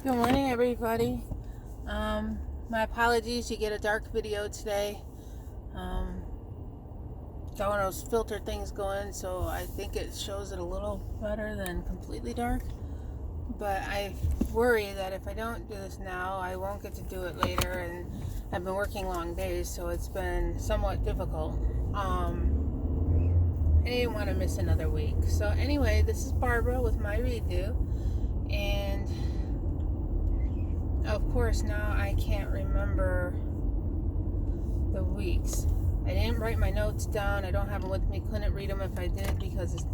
Good morning, everybody. My apologies, you get a dark video today. Got one of those filter things going, so I think it shows it a little better than completely dark. But I worry that if I don't do this now, I won't get to do it later, and I've been working long days, so it's been somewhat difficult. I didn't want to miss another week. So anyway, this is Barbara with My Redo, and of course, now I can't remember the weeks. I didn't write my notes down. I don't have them with me. Couldn't read them if I did because it's,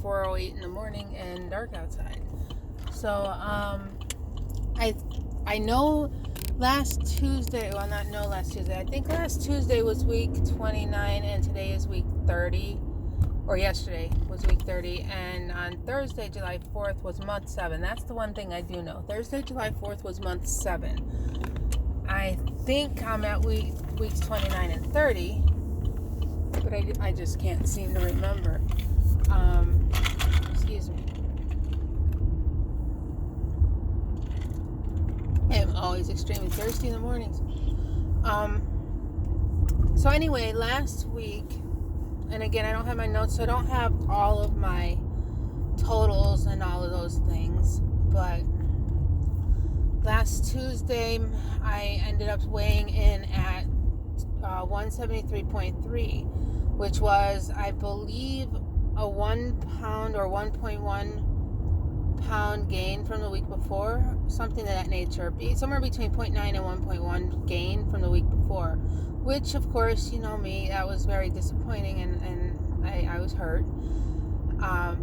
4:08 in the morning and dark outside. So, I know last Tuesday, well, not know last Tuesday. I think last Tuesday was week 29 and today is week 30. Or yesterday was week 30, and on Thursday, July 4th, was month 7. That's the one thing I do know. Thursday, July 4th was month 7. I think I'm at weeks 29 and 30, but I just can't seem to remember. Excuse me. I'm always extremely thirsty in the mornings. So anyway, last week, and again, I don't have my notes, so I don't have all of my totals and all of those things. But last Tuesday, I ended up weighing in at 173.3, which was, I believe, a 1 pound or 1.1 pound gain from the week before, something of that nature. Somewhere between 0.9 and 1.1 gain from the week before. Which, of course, you know me, that was very disappointing, and I was hurt.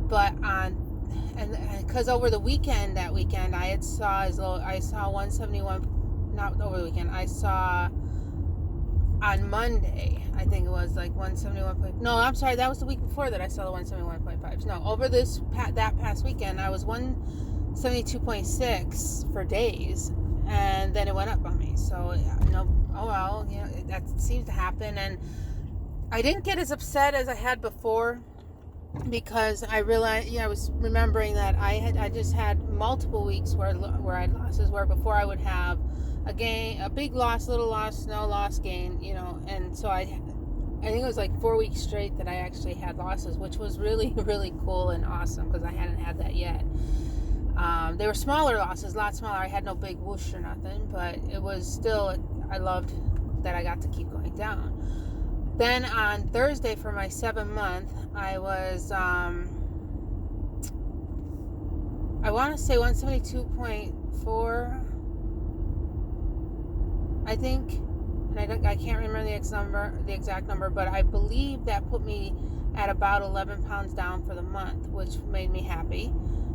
But because over the weekend, I saw 171. Not over the weekend. I saw on Monday, I think it was like 171. No, I'm sorry, that was the week before that I saw the 171.5. No, over that past weekend, I was 172.6 for days, and then it went up on me. So oh well, that seems to happen, and I didn't get as upset as I had before because I realized, I was remembering that I just had multiple weeks where I had losses, where before I would have a gain, a big loss, little loss, no loss, gain, and so I think it was like 4 weeks straight that I actually had losses, which was really, really cool and awesome because I hadn't had that yet. They were smaller losses, a lot smaller. I had no big whoosh or nothing, but it was still, I loved that I got to keep going down. Then on Thursday for my 7-month, I was, I want to say 172.4, I think, and I can't remember the exact number, but I believe that put me at about 11 pounds down for the month, which made me happy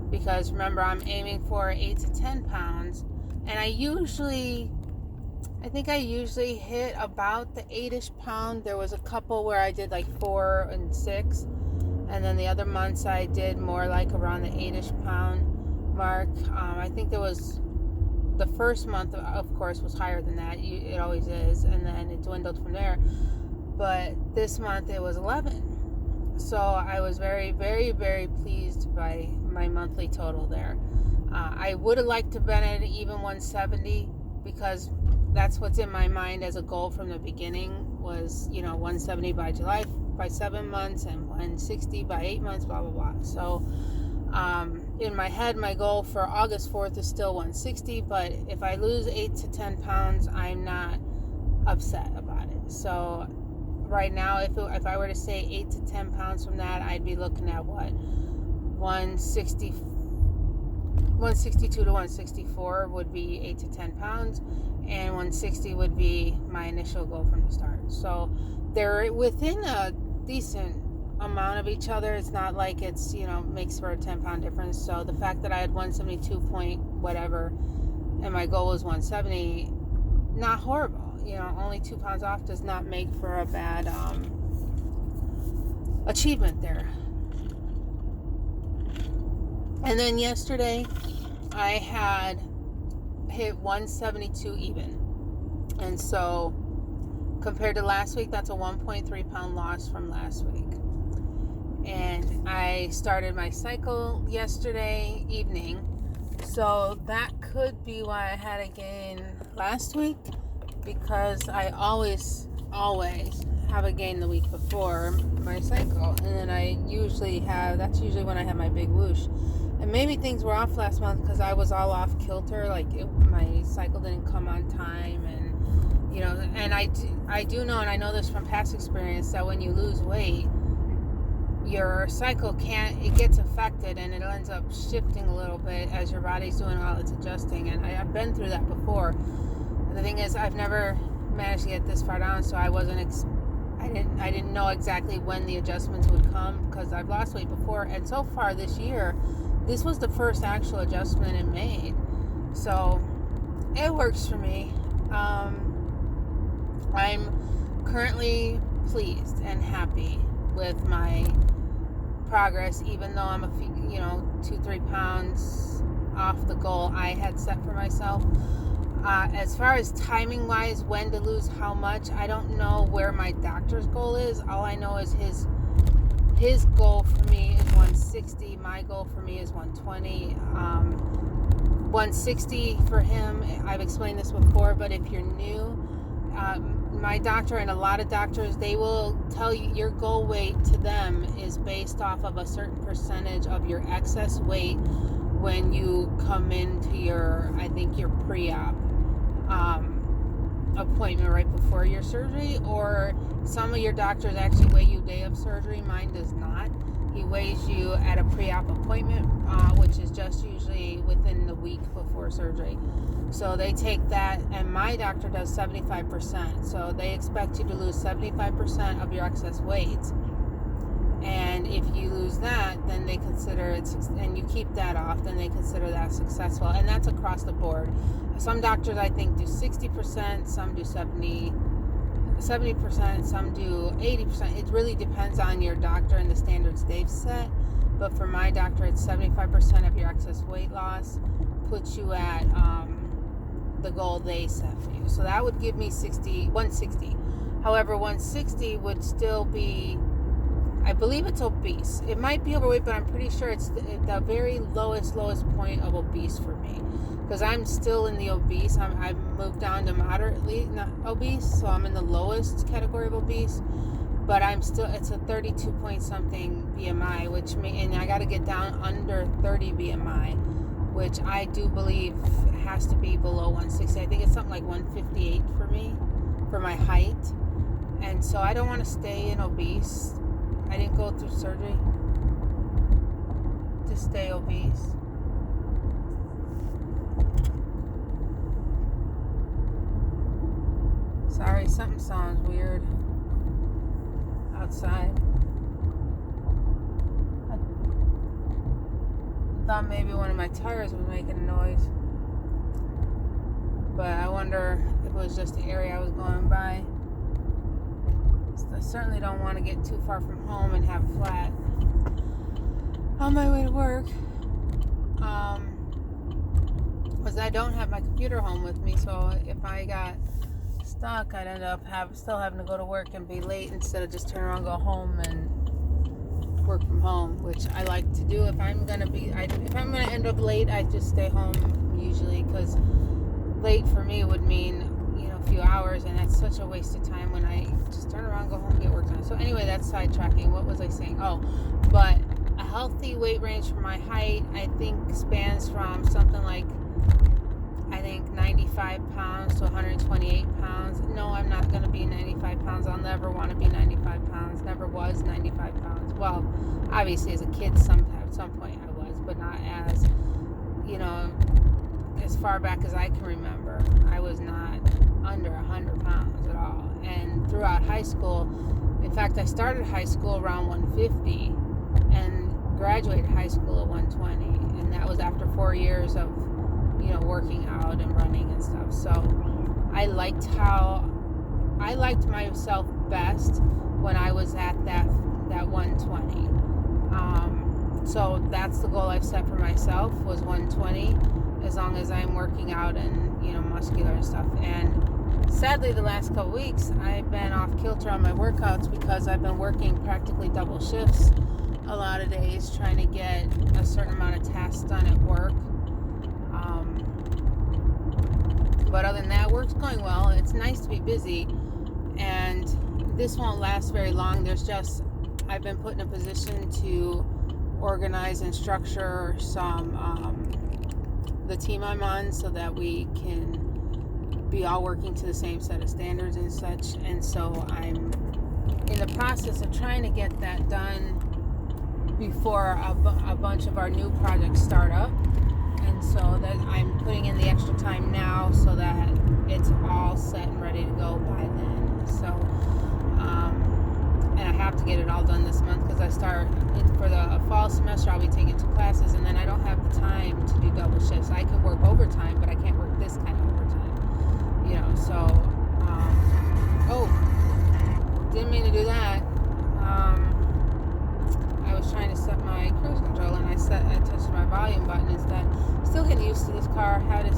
because remember, I'm aiming for 8 to 10 pounds, and I usually hit about the 8-ish pound. There was a couple where I did like 4 and 6, and then the other months I did more like around the 8-ish pound mark. I think there was the first month, of course, was higher than that. It always is, and then it dwindled from there. But this month it was 11. So I was very, very, very pleased by my monthly total there. I would have liked to have been at even 170 because that's what's in my mind as a goal from the beginning was, 170 by July, by 7 months, and 160 by 8 months, blah, blah, blah. So in my head, my goal for August 4th is still 160, but if I lose 8 to 10 pounds, I'm not upset about it. So right now, if I were to say 8 to 10 pounds from that, I'd be looking at what? 162 to 164 would be 8 to 10 pounds, and 160 would be my initial goal from the start. So they're within a decent amount of each other. It's not like it's, makes for a 10-pound difference. So the fact that I had 172 point whatever and my goal was 170, not horrible. Only 2 pounds off does not make for a bad achievement there. And then yesterday I had hit 172 even, and so compared to last week, that's a 1.3 pound loss from last week. And I started my cycle yesterday evening, So that could be why I had a gain last week, because I always have a gain the week before my cycle, and then that's usually when I have my big whoosh. And maybe things were off last month because I was all off kilter, like my cycle didn't come on time, and and I do know, and I know this from past experience, that when you lose weight, your cycle gets affected, and it ends up shifting a little bit as your body's doing all its adjusting. And I've been through that before. The thing is, I've never managed to get this far down, so I didn't know exactly when the adjustments would come, because I've lost weight before, and so far this year, this was the first actual adjustment it made. So it works for me. I'm currently pleased and happy with my progress, even though I'm 2-3 pounds off the goal I had set for myself. As far as timing wise, when to lose how much, I don't know where my doctor's goal is. All I know is his goal for me is 160. My goal for me is 120. 160 for him, I've explained this before, but if you're new, my doctor and a lot of doctors, they will tell you your goal weight to them is based off of a certain percentage of your excess weight when you come into your pre-op appointment right before your surgery. Or some of your doctors actually weigh you day of surgery. Mine does not. He weighs you at a pre-op appointment, which is just usually within the week before surgery. So they take that, and my doctor does 75%. So they expect you to lose 75% of your excess weight. And if you lose that, then they consider it, and you keep that off, then they consider that successful. And that's across the board. Some doctors, I think, do 60%, some do 70%, some do 80%. It really depends on your doctor and the standards they've set. But for my doctor, it's 75% of your excess weight loss puts you at the goal they set for you. So that would give me 160. However, 160 would still be, I believe it's obese. It might be overweight, but I'm pretty sure it's the very lowest point of obese for me. Because I'm still in the obese. I've moved down to moderately not obese, so I'm in the lowest category of obese. But it's a 32 point something BMI, and I got to get down under 30 BMI, which I do believe has to be below 160. I think it's something like 158 for me, for my height. And so I don't want to stay in obese. I didn't go through surgery to stay obese. Sorry, something sounds weird outside. I thought maybe one of my tires was making a noise. But I wonder if it was just the area I was going by. I certainly don't want to get too far from home and have flat on my way to work. Because I don't have my computer home with me, so if I got stuck, I'd end up still having to go to work and be late instead of just turn around, go home, and work from home, which I like to do. If I'm gonna end up late, I just stay home usually, because late for me would mean a few hours, and that's such a waste of time when I just turn around, go home, and get work done. So anyway, that's sidetracking. What was I saying? Oh, but a healthy weight range for my height, I think, spans from something like 95 pounds to 128 pounds. No, I'm not going to be 95 pounds. I'll never want to be 95 pounds. Never was 95 pounds. Well, obviously as a kid, at some point I was, but not as far back as I can remember. I was not under 100 pounds at all. And throughout high school, in fact, I started high school around 150 and graduated high school at 120. And that was after 4 years of working out and running and stuff. So I liked myself best when I was at that 120. So that's the goal I've set for myself, was 120, as long as I'm working out and muscular and stuff. And sadly, the last couple weeks I've been off kilter on my workouts because I've been working practically double shifts a lot of days, trying to get a certain amount of tasks done at work. But other than that, work's going well. It's nice to be busy, and this won't last very long. I've been put in a position to organize and structure the team I'm on so that we can be all working to the same set of standards and such. And so I'm in the process of trying to get that done before a bunch of our new projects start up. And so that I'm putting in the extra time now so that it's all set and ready to go by then. So, and I have to get it all done this month because I start for the fall semester. I'll be taking 2 classes, and then I don't have the time to do double shifts. I can work overtime, but I can't work this kind of overtime. So didn't mean to do that. I was trying to set my cruise control, and I touched my volume button instead. Still getting used to this car. Had it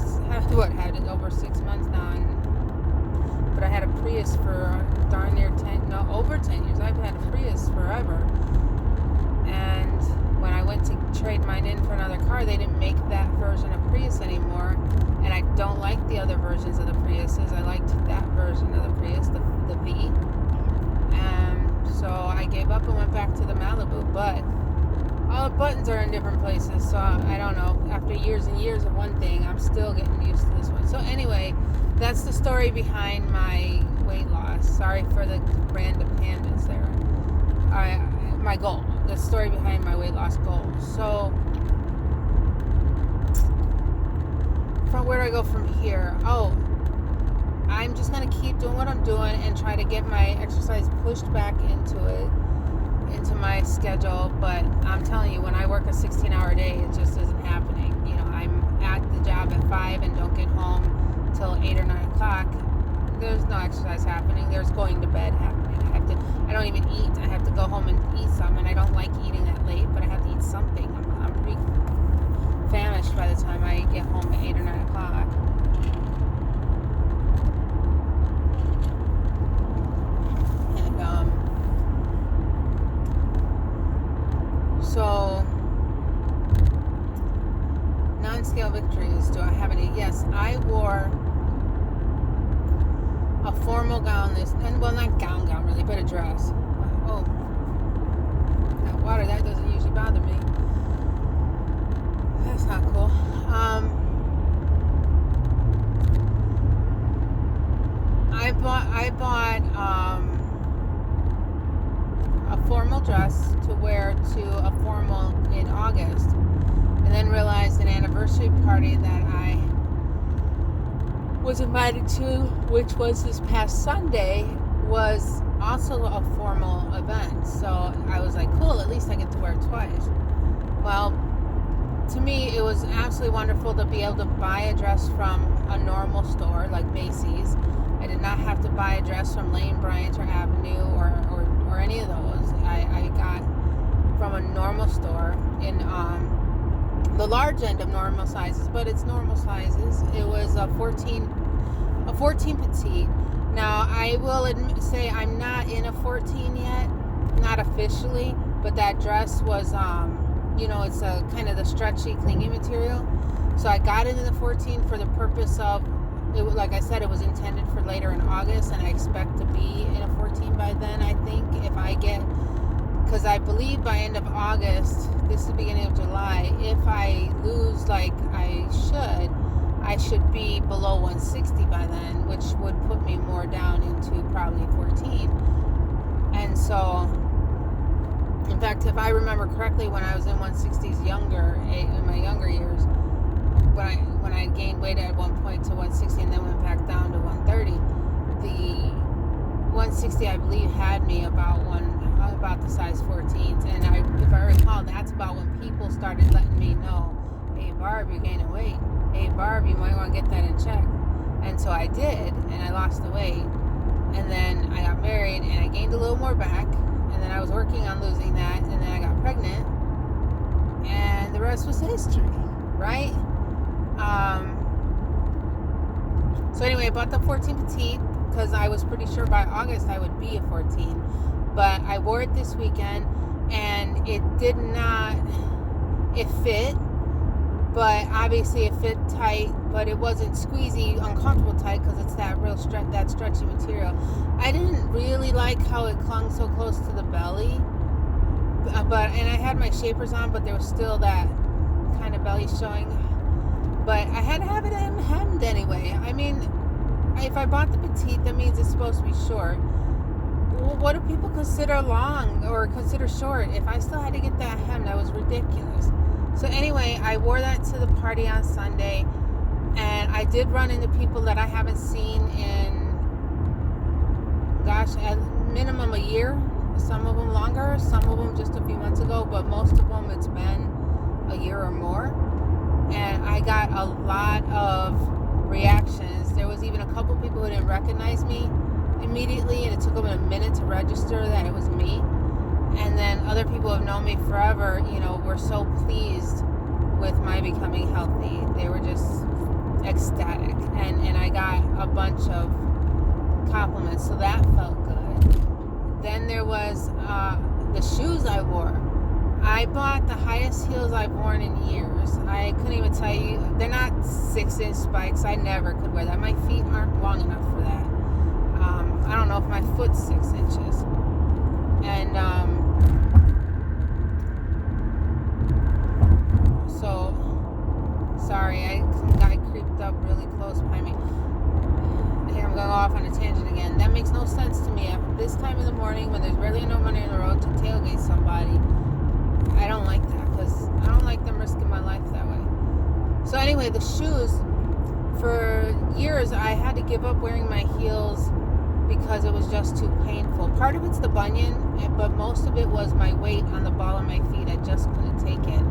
over 6 months now, but I had a Prius for darn near over 10 years. I've had a Prius forever. And when I went to trade mine in for another car, they didn't make that version of Prius anymore. And I don't like the other versions of the Priuses. I liked that version of the Prius, the V. So I gave up and went back to the Malibu. But all the buttons are in different places. So I don't know. After years and years of one thing, I'm still getting used to this one. So anyway, that's the story behind my weight loss. Sorry for the random tangents there. My goal. The story behind my weight loss goal. So, from where do I go from here? I'm just going to keep doing what I'm doing and try to get my exercise pushed back into my schedule. But I'm telling you, when I work a 16-hour day, it just isn't happening. I'm at the job at 5 and don't get home till 8 or 9 o'clock. There's no exercise happening. There's going to bed happening. I don't even eat. I have to go home and eat some, and I don't like eating that late, but I have to eat something. I'm pretty famished by the time I get home at 8 or 9 o'clock. And, so, non-scale victories. Do I have any? Yes, I wore a formal gown not gown really, but a dress. Oh, that water, that doesn't usually bother me. That's not cool. I bought a formal dress to wear to a formal in August, and then realized an anniversary party that I was invited to, which was this past Sunday, was also a formal event. So I was like, cool, at least I get to wear it twice. Well, to me, it was absolutely wonderful to be able to buy a dress from a normal store like Macy's. I did not have to buy a dress from Lane Bryant or Avenue or any of those. I got from a normal store in the large end of normal sizes, but it's normal sizes. It was a 14 petite. Now, I will say I'm not in a 14 yet, not officially, but that dress was, it's a kind of the stretchy, clingy material. So I got it in the 14 for the purpose of, like I said, it was intended for later in August, and I expect to be in a 14 by then, I think, because I believe by end of August, this is the beginning of July, if I lose like I should be below 160 by then, which would put me more down into probably 14. And so, in fact, if I remember correctly, when I was in 160s in my younger years, when I gained weight at one point to 160 and then went back down to 130, the 160 I believe had me about the size 14s, and if I recall, that's about when people started letting me know, hey Barb, you're gaining weight. Hey Barb, you might want to get that in check. And so I did, and I lost the weight, and then I got married and I gained a little more back, and then I was working on losing that, and then I got pregnant, and the rest was history, right? So anyway, I bought the 14 petite because I was pretty sure by August I would be a 14, but I wore it this weekend, and it fit, but obviously it fit tight, but it wasn't squeezy, uncomfortable tight because it's that real that stretchy material. I didn't really like how it clung so close to the belly, and I had my shapers on, but there was still that kind of belly showing. But I had to have it hemmed anyway. I mean, if I bought the petite, that means it's supposed to be short. Well, what do people consider long or consider short? If I still had to get that hemmed, that was ridiculous. So anyway, I wore that to the party on Sunday, and I did run into people that I haven't seen in, gosh, at minimum a year. Some of them longer, some of them just a few months ago, but most of them it's been a year or more. And I got a lot of reactions. There was even a couple people who didn't recognize me immediately, and it took them a minute to register that it was me. And then other people who have known me forever, were so pleased with my becoming healthy. They were just ecstatic. And I got a bunch of compliments, so that felt good. Then there was the shoes I wore. I bought the highest heels I've worn in years. I couldn't even tell you. They're not 6-inch spikes. I never could wear that. My feet aren't long enough for that. I don't know if my foot's 6 inches. And so, sorry, I creeped up really close behind me. Here I'm going off on a tangent again. That makes no sense to me. At this time of the morning, when there's barely no money on the road, to tailgate somebody, I don't like that because I don't like them risking my life that way. So anyway, the shoes, for years I had to give up wearing my heels because it was just too painful. Part of it's the bunion, but most of it was my weight on the ball of my feet. I just couldn't take it.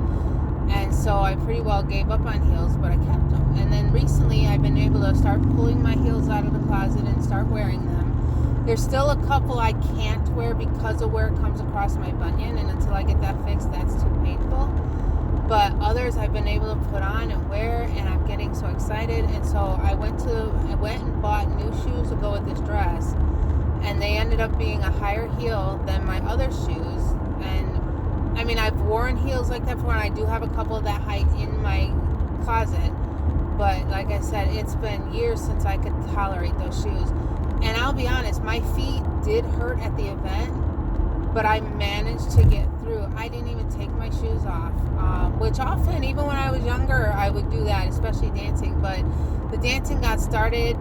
And so I pretty well gave up on heels, but I kept them. And then recently I've been able to start pulling my heels out of the closet and start wearing them. There's still a couple I can't wear because of where it comes across my bunion, and until I get that fixed, that's too painful. But others I've been able to put on and wear, and I'm getting so excited. And so I went and bought new shoes to go with this dress, and they ended up being a higher heel than my other shoes. And I mean, I've worn heels like that before, and I do have a couple of that height in my closet. But like I said, it's been years since I could tolerate those shoes. And I'll be honest, my feet did hurt at the event, but I managed to get through. I didn't even take my shoes off, which often, even when I was younger, I would do that, especially dancing. But the dancing got started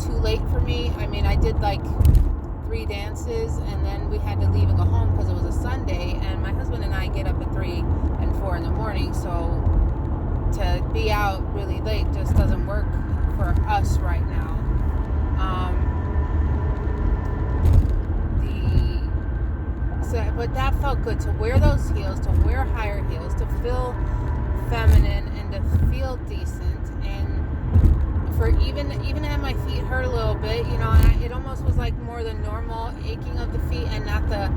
too late for me. I mean, I did like 3 dances, and then we had to leave and go home because it was a Sunday, and my husband and I get up at 3 and 4 in the morning, so to be out really late just doesn't work for us right now. But that felt good, to wear those heels, to wear higher heels, to feel feminine and to feel decent. And for even had my feet hurt a little bit, it almost was like more than normal aching of the feet, and not the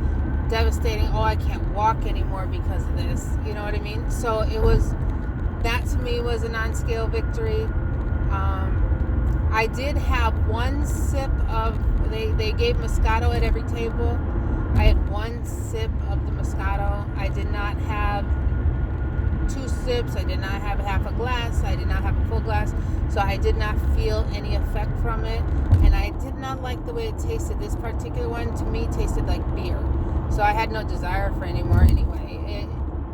devastating, I can't walk anymore because of this. You know what I mean? So that to me was a non-scale victory. I did have one sip of, they gave Moscato at every table. I had one sip of the Moscato. I did not have 2 sips. I did not have half a glass. I did not have a full glass. So I did not feel any effect from it. And I did not like the way it tasted. This particular one, to me, tasted like beer. So I had no desire for any more anyway.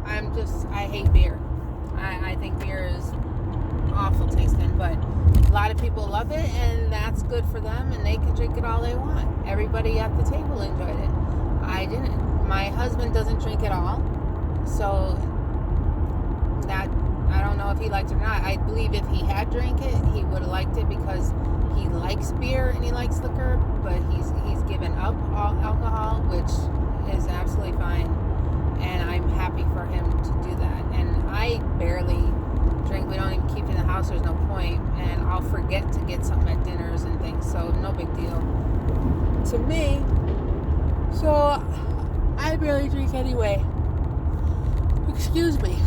I hate beer. I think beer is awful tasting. But a lot of people love it, and that's good for them, and they can drink it all they want. Everybody at the table enjoyed it. I didn't. My husband doesn't drink at all, so that, I don't know if he liked it or not. I believe if he had drank it, he would have liked it because he likes beer and he likes liquor, but he's given up all alcohol, which is absolutely fine, and I'm happy for him to do that. And I barely drink. We don't even keep it in the house. There's no point, and I'll forget to get something at dinners and things, so no big deal to me. So I barely drink anyway. Excuse me.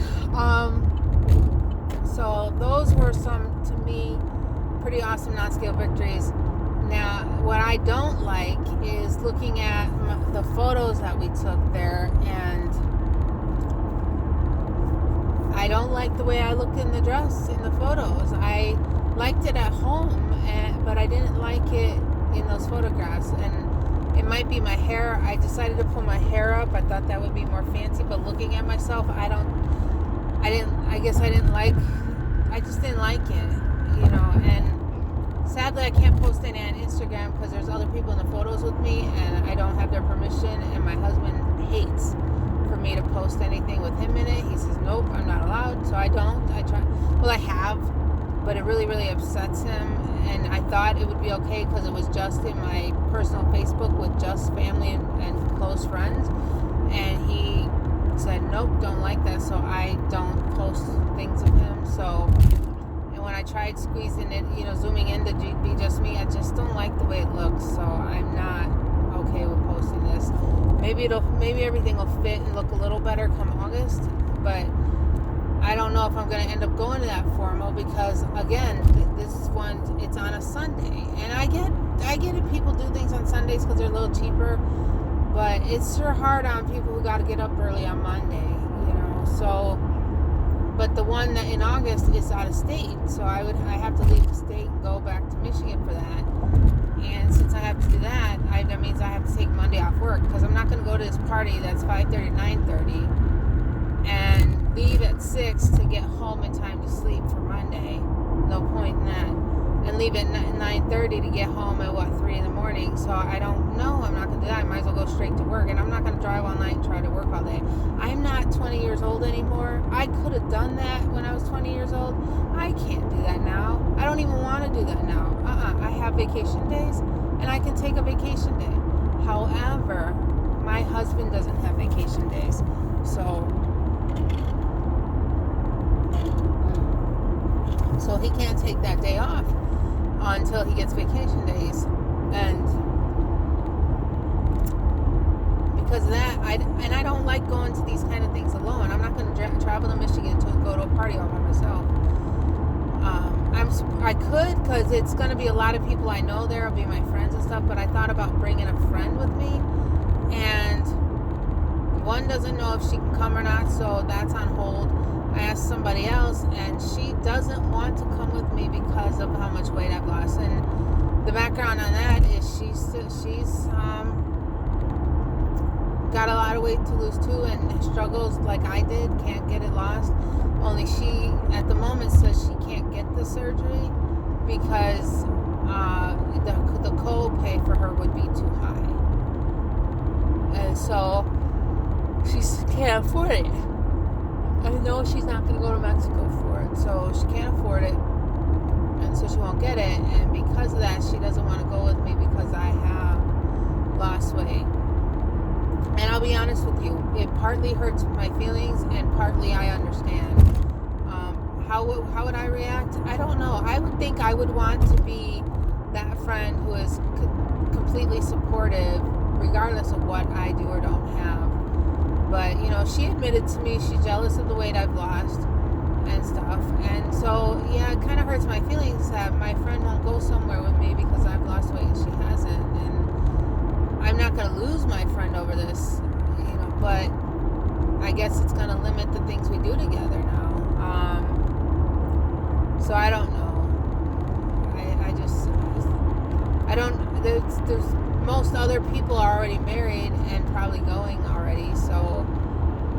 So those were some, to me, pretty awesome non-scale victories. Now, what I don't like is looking at the photos that we took there, and I I don't like the way I look in the dress in the photos. I liked it at home, but I didn't like it in those photographs. And it might be my hair. I decided to pull my hair up. I thought that would be more fancy, but looking at myself, I just didn't like it, you know. And sadly, I can't post any on Instagram because there's other people in the photos with me, and I don't have their permission, and my husband hates for me to post anything with him in it. He says, nope, I'm not allowed, so I don't. I try. Well, I have, but it really, really upsets him, and I thought it would be okay because it was just in my personal Facebook with just family and close friends, and he said, nope, don't like that, so I don't post things of him. So, and when I tried squeezing it, you know, zooming in to be just me, I just don't like the way it looks, so I'm not okay with posting this. Maybe everything will fit and look a little better come August, but I don't know if I'm going to end up going to that formal because, again, this one, it's on a Sunday, and I get it, people do things on Sundays because they're a little cheaper, but it's sure hard on people who got to get up early on Monday, you know. So, but the one that in August is out of state, so I have to leave the state and go back to Michigan for that. And since I have to do that, that means I have to take Monday off work because I'm not going to go to this party that's 5:30 to 9:30 and leave at 6 to get home in time to sleep for Monday. No point in that. And leave at 9:30 to get home at 3 in the morning. So I don't know. I'm not going to do that. I might as well go straight to work. And I'm not going to drive all night and try to work all day. I'm not 20 years old anymore. I could have done that when I was 20 years old. I can't do that now. I don't even want to do that now. I have vacation days, and I can take a vacation day. However, my husband doesn't have vacation days. So he can't take that day off until he gets vacation days. And because of that, I don't like going to these kind of things alone. I'm not going to travel to Michigan to go to a party all by myself. I could, because it's going to be a lot of people I know there. It'll be my friends and stuff, but I thought about bringing a friend with me, and one doesn't know if she can come or not, so that's on hold. I asked somebody else, and she doesn't want to come with me because of how much weight I've lost. And the background on that is she's got a lot of weight to lose too, and struggles like I did, can't get it lost. Only she, at the moment, says she can't get the surgery because the co-pay for her would be too high. And so she can't afford it. I know she's not going to go to Mexico for it, so she can't afford it, and so she won't get it. And because of that, she doesn't want to go with me because I have lost weight. And I'll be honest with you, it partly hurts my feelings, and partly I understand. How would I react? I don't know. I would think I would want to be that friend who is completely supportive, regardless of what I do or don't have. But, you know, she admitted to me she's jealous of the weight I've lost and stuff. And so, yeah, it kind of hurts my feelings that my friend won't go somewhere with me because I've lost weight and she hasn't. And I'm not going to lose my friend over this, you know, but I guess it's going to limit the things we do together now. So I don't know. There's most other people are already married and probably going already. So,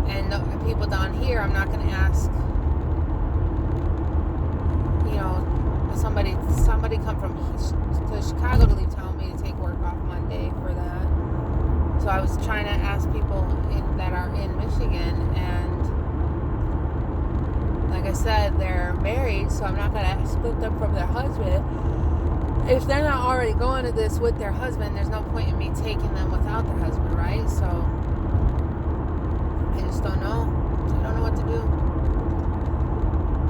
and the people down here, I'm not going to ask, you know, somebody come from to Chicago to leave town me to take work off Monday for that. So I was trying to ask people that are in Michigan, and like I said, they're married, so I'm not going to split them from their husband. If they're not already going to this with their husband, there's no point in me taking them without their husband, right? So I just don't know. I don't know what to do.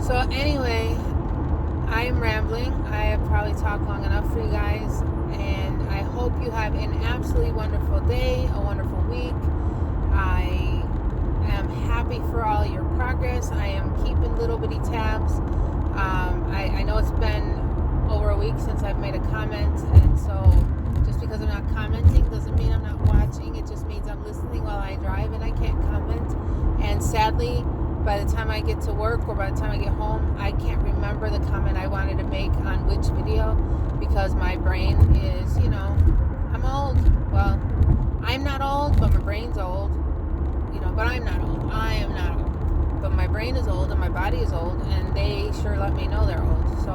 So anyway, I'm rambling. I have probably talked long enough for you guys, and I hope you have an absolutely wonderful day, a wonderful week. I am happy for all your progress. I am keeping little bitty tabs. I know it's been over a week since I've made a comment, and so just because I'm not commenting doesn't mean I'm not watching. It just means I'm listening while I drive and I can't comment. And sadly, by the time I get to work or by the time I get home, I can't remember the comment I wanted to make on which video, because my brain is, I'm old. Well, I'm not old, but my brain's old. But I'm not old. I am not old. But my brain is old and my body is old, and they sure let me know they're old. So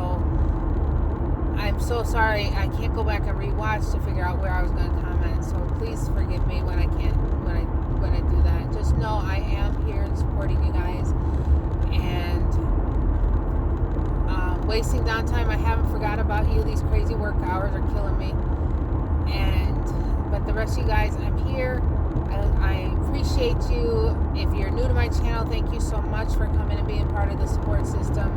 I'm so sorry. I can't go back and rewatch to figure out where I was going to comment. So please forgive me when I can't, when I do that. Just know I am here and supporting you guys. And wasting downtime, I haven't forgot about you. These crazy work hours are killing me. But the rest of you guys, I'm here. I appreciate you. If you're new to my channel, thank you so much for coming and being part of the support system.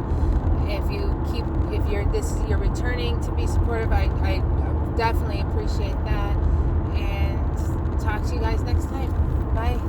If you're returning to be supportive, I definitely appreciate that. And talk to you guys next time. Bye.